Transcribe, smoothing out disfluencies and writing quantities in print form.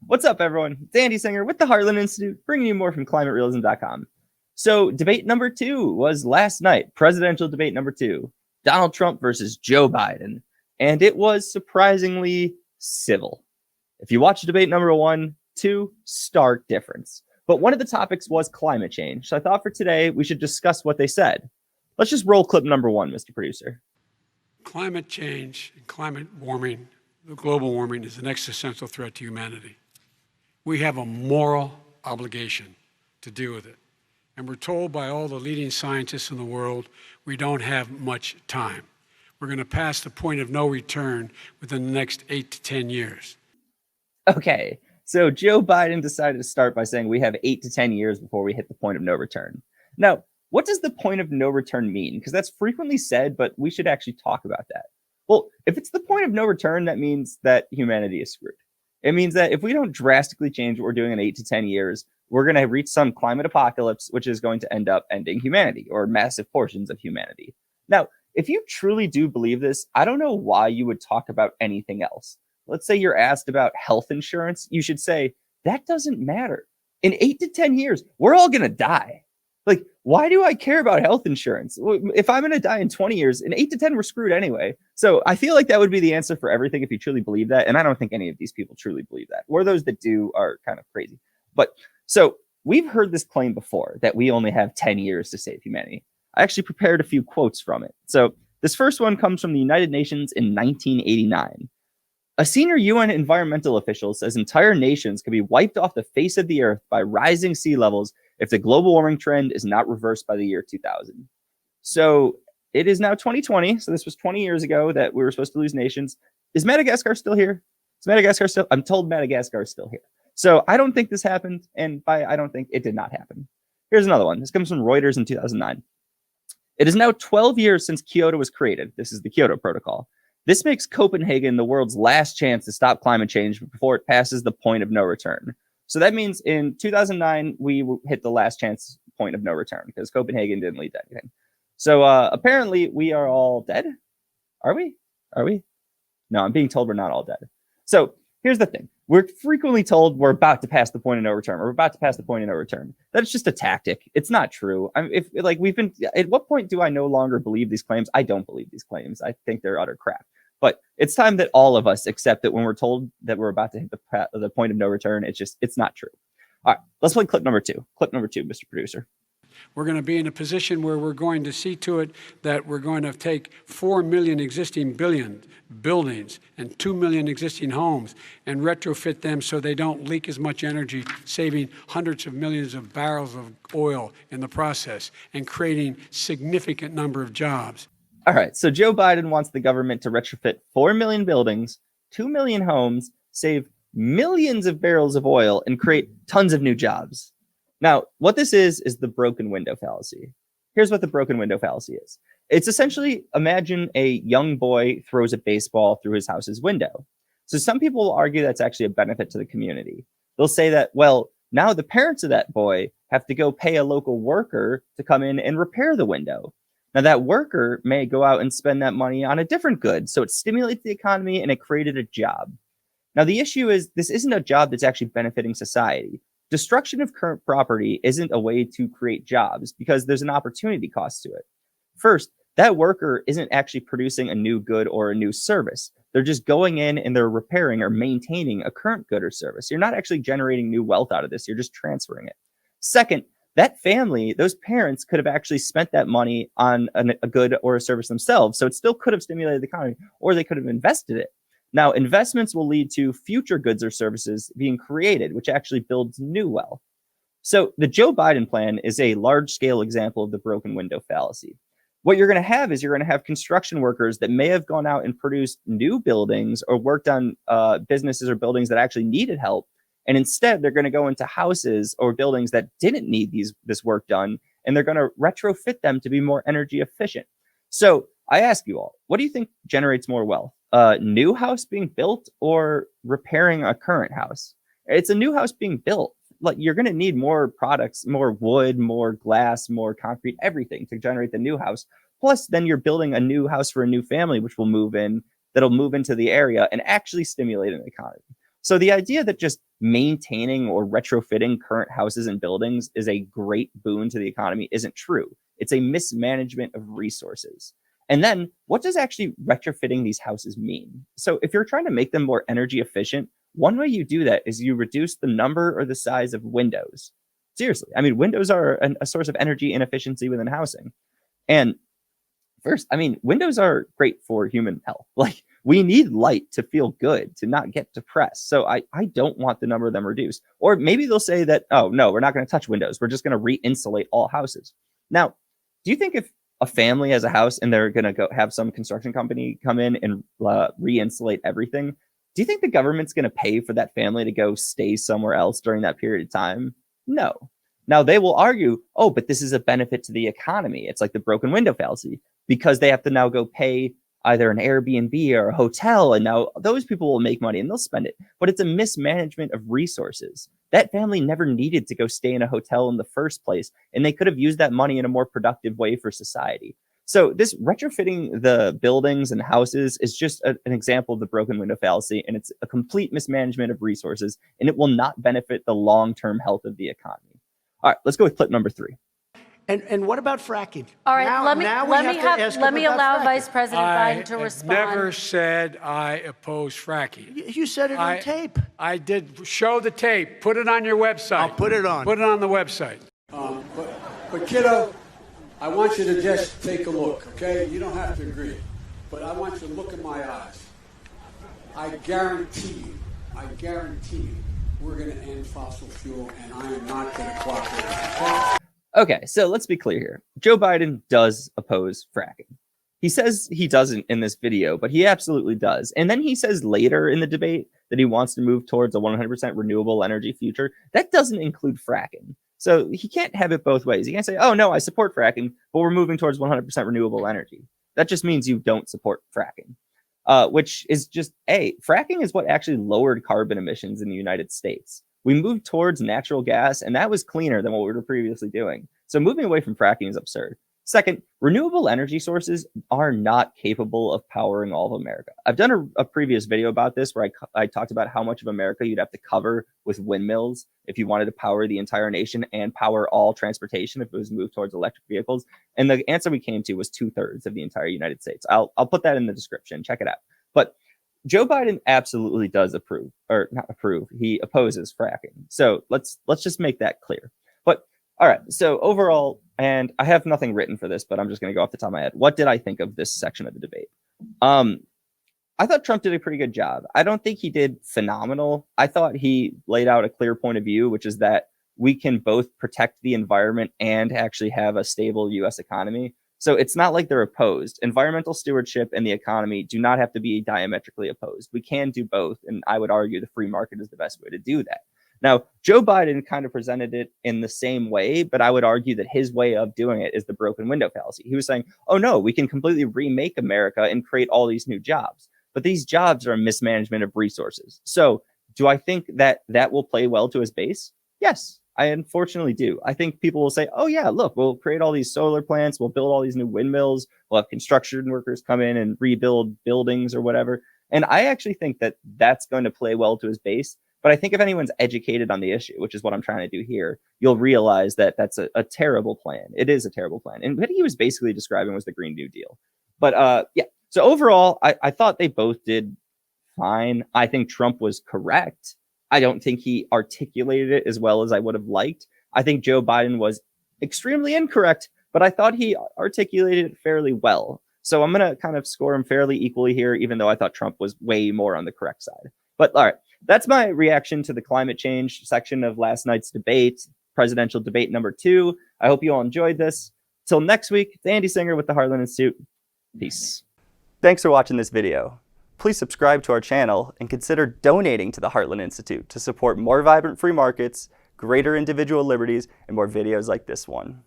What's up, everyone? It's Andy Singer with the Heartland Institute, bringing you more from climaterealism.com. So, debate number 2 was last night, presidential debate number 2, Donald Trump versus Joe Biden, and it was surprisingly civil. If you watch debate number 1, 2, stark difference. But one of the topics was climate change, so I thought for today we should discuss what they said. Let's just roll clip number 1, Mr. Producer. Climate change and climate warming, global warming, is an existential threat to humanity. We have a moral obligation to deal with it. And we're told by all the leading scientists in the world we don't have much time. We're going to pass the point of no return within the next 8 to 10 years. Okay, so Joe Biden decided to start by saying we have 8 to 10 years before we hit the point of no return. Now, what does the point of no return mean? Because that's frequently said, but we should actually talk about that. Well, if it's the point of no return, that means that humanity is screwed. It means that if we don't drastically change what we're doing in 8 to 10 years, we're going to reach some climate apocalypse, which is going to end up ending humanity or massive portions of humanity. Now, if you truly do believe this, I don't know why you would talk about anything else. Let's say you're asked about health insurance. You should say, that doesn't matter. In 8 to 10 years, we're all going to die. Like, why do I care about health insurance? If I'm going to die in 20 years, in 8 to 10, we're screwed anyway. So I feel like that would be the answer for everything if you truly believe that. And I don't think any of these people truly believe that. Or those that do are kind of crazy. But so we've heard this claim before that we only have 10 years to save humanity. I actually prepared a few quotes from it. So this first one comes from the United Nations in 1989. A senior UN environmental official says entire nations could be wiped off the face of the earth by rising sea levels if the global warming trend is not reversed by the year 2000. So it is now 2020. So this was 20 years ago that we were supposed to lose nations. Is Madagascar still here? Is Madagascar still? I'm told Madagascar is still here. So I don't think this happened. And I don't think it did not happen. Here's another one. This comes from Reuters in 2009. It is now 12 years since Kyoto was created. This is the Kyoto Protocol. This makes Copenhagen the world's last chance to stop climate change before it passes the point of no return. So that means in 2009, we hit the last chance point of no return because Copenhagen didn't lead to anything. So apparently we are all dead. Are we? Are we? No, I'm being told we're not all dead. So here's the thing. We're frequently told we're about to pass the point of no return. We're about to pass the point of no return. That's just a tactic. It's not true. At what point do I no longer believe these claims? I don't believe these claims. I think they're utter crap. But it's time that all of us accept that when we're told that we're about to hit the point of no return, it's not true. All right, let's play clip number 2. Clip number 2, Mr. Producer. We're going to be in a position where we're going to see to it that we're going to take 4 million existing buildings and 2 million existing homes and retrofit them so they don't leak as much energy, saving hundreds of millions of barrels of oil in the process and creating significant number of jobs. All right, so Joe Biden wants the government to retrofit 4 million buildings, 2 million homes, save millions of barrels of oil, and create tons of new jobs. Now, what this is the broken window fallacy. Here's what the broken window fallacy is. It's essentially, imagine a young boy throws a baseball through his house's window. So some people will argue that's actually a benefit to the community. They'll say that, well, now the parents of that boy have to go pay a local worker to come in and repair the window. Now, that worker may go out and spend that money on a different good. So it stimulates the economy and it created a job. Now, the issue is this isn't a job that's actually benefiting society. Destruction of current property isn't a way to create jobs because there's an opportunity cost to it. First, that worker isn't actually producing a new good or a new service. They're just going in and they're repairing or maintaining a current good or service. You're not actually generating new wealth out of this. You're just transferring it. Second, that family, those parents could have actually spent that money on a good or a service themselves. So it still could have stimulated the economy, or they could have invested it. Now, investments will lead to future goods or services being created, which actually builds new wealth. So the Joe Biden plan is a large-scale example of the broken window fallacy. What you're going to have is you're going to have construction workers that may have gone out and produced new buildings or worked on businesses or buildings that actually needed help. And instead, they're going to go into houses or buildings that didn't need this work done, and they're going to retrofit them to be more energy efficient. So I ask you all, what do you think generates more wealth? A new house being built or repairing a current house? It's a new house being built. Like, you're going to need more products, more wood, more glass, more concrete, everything to generate the new house. Plus, then you're building a new house for a new family, which will move in, that'll move into the area and actually stimulate an economy. So the idea that just maintaining or retrofitting current houses and buildings is a great boon to the economy isn't true. It's a mismanagement of resources. And then what does actually retrofitting these houses mean? So if you're trying to make them more energy efficient, one way you do that is you reduce the number or the size of windows. Seriously, I mean, windows are a source of energy inefficiency within housing. And first, I mean, windows are great for human health. Like, we need light to feel good, to not get depressed. So I don't want the number of them reduced. Or maybe they'll say that, oh, no, we're not going to touch windows. We're just going to re-insulate all houses. Now, do you think if a family has a house and they're going to go have some construction company come in and re-insulate everything, do you think the government's going to pay for that family to go stay somewhere else during that period of time? No. Now, they will argue, oh, but this is a benefit to the economy. It's like the broken window fallacy, because they have to now go pay either an Airbnb or a hotel, and now those people will make money and they'll spend it. But it's a mismanagement of resources. That family never needed to go stay in a hotel in the first place, and they could have used that money in a more productive way for society. So this retrofitting the buildings and houses is just an example of the broken window fallacy, and it's a complete mismanagement of resources, and it will not benefit the long-term health of the economy. All right, let's go with clip number 3. And what about fracking? All right, let me allow Vice President Biden to respond. I never said I oppose fracking. You said it on tape. I did. Show the tape. Put it on your website. I'll put it on. Put it on the website. But kiddo, I want you to just take a look, okay? You don't have to agree. But I want you to look in my eyes. I guarantee you, we're going to end fossil fuel, and I am not going to cooperate. Okay? Okay, so let's be clear here. Joe Biden does oppose fracking. He says he doesn't in this video, but he absolutely does. And then he says later in the debate that he wants to move towards a 100% renewable energy future. That doesn't include fracking. So he can't have it both ways. He can't say, oh, no, I support fracking, but we're moving towards 100% renewable energy. That just means you don't support fracking, which is just, fracking is what actually lowered carbon emissions in the United States. We moved towards natural gas, and that was cleaner than what we were previously doing. So moving away from fracking is absurd. Second, renewable energy sources are not capable of powering all of America. I've done a previous video about this where I talked about how much of America you'd have to cover with windmills if you wanted to power the entire nation and power all transportation if it was moved towards electric vehicles. And the answer we came to was 2/3 of the entire United States. I'll put that in the description. Check it out. But Joe Biden absolutely does he opposes fracking. So let's just make that clear. But all right, so overall, and I have nothing written for this, but I'm just going to go off the top of my head. What did I think of this section of the debate? I thought Trump did a pretty good job. I don't think he did phenomenal. I thought he laid out a clear point of view, which is that we can both protect the environment and actually have a stable U.S. economy. So it's not like they're opposed. Environmental stewardship and the economy do not have to be diametrically opposed. We can do both. And I would argue the free market is the best way to do that. Now, Joe Biden kind of presented it in the same way, but I would argue that his way of doing it is the broken window fallacy. He was saying, oh, no, we can completely remake America and create all these new jobs. But these jobs are a mismanagement of resources. So do I think that that will play well to his base? Yes. I unfortunately do. I think people will say, oh, yeah, look, we'll create all these solar plants. We'll build all these new windmills. We'll have construction workers come in and rebuild buildings or whatever. And I actually think that that's going to play well to his base. But I think if anyone's educated on the issue, which is what I'm trying to do here, you'll realize that that's a terrible plan. It is a terrible plan. And what he was basically describing was the Green New Deal. But yeah, so overall, I thought they both did fine. I think Trump was correct. I don't think he articulated it as well as I would have liked. I think Joe Biden was extremely incorrect, but I thought he articulated it fairly well. So I'm going to kind of score him fairly equally here, even though I thought Trump was way more on the correct side. But all right, that's my reaction to the climate change section of last night's debate, presidential debate number 2. I hope you all enjoyed this. Till next week, it's Andy Singer with the Heartland Institute. Peace. Thanks for watching this video. Please subscribe to our channel and consider donating to the Heartland Institute to support more vibrant free markets, greater individual liberties, and more videos like this one.